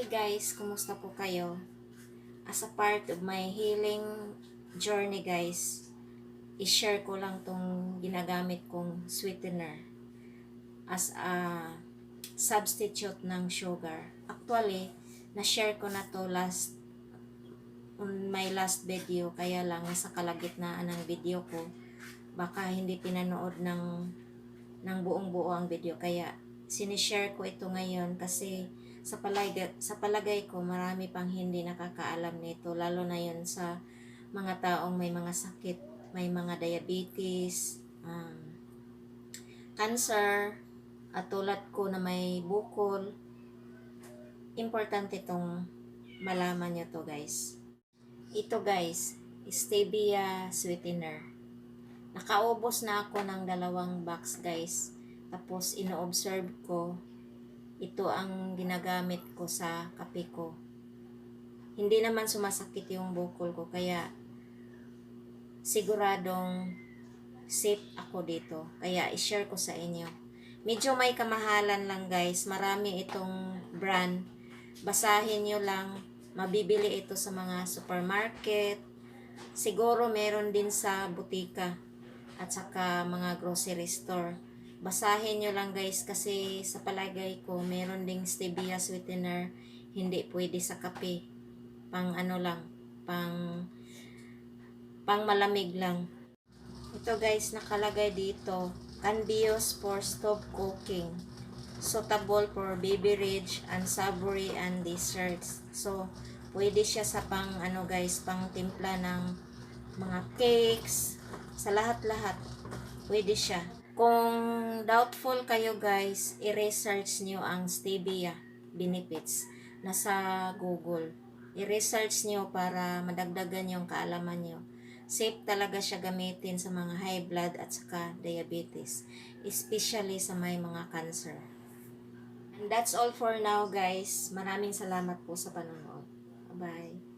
guys, kumusta po kayo? As a part of my healing journey guys, i-share ko lang tong ginagamit kong sweetener as a substitute ng sugar. Actually, na-share ko na to on my last video, kaya lang nasa kalagitnaan ng video ko. Baka hindi pinanood ng buong buo ang video, kaya sinishare ko ito ngayon kasi sa palagay ko marami pang hindi nakakaalam nito, lalo na yun sa mga taong may mga sakit, may mga diabetes, cancer, at tulad ko na may bukol. Importante itong malaman nyo to guys. Ito guys, stevia sweetener. Nakaubos na ako ng 2 box guys. Tapos ino-observe ko, ito ang ginagamit ko sa kape ko. Hindi naman sumasakit yung bukol ko, kaya siguradong safe ako dito. Kaya i-share ko sa inyo. Medyo may kamahalan lang guys. Marami itong brand. Basahin nyo lang. Mabibili ito sa mga supermarket. Siguro meron din sa butika at saka mga grocery store. Basahin nyo lang guys, kasi sa palagay ko meron ding stevia sweetener, hindi pwede sa kape. Pang ano lang, pang malamig lang. Ito guys, nakalagay dito, can be used for stove cooking, suitable for beverage, unsavory and desserts. So pwede siya sa pang ano guys, pang timpla ng mga cakes, sa lahat-lahat pwede siya. Kung doubtful kayo guys, i-research nyo ang stevia benefits. Nasa Google. I-research nyo para madagdagan yung kaalaman nyo. Safe talaga siya gamitin sa mga high blood at saka diabetes. Especially sa may mga cancer. And that's all for now guys. Maraming salamat po sa panonood. Bye-bye.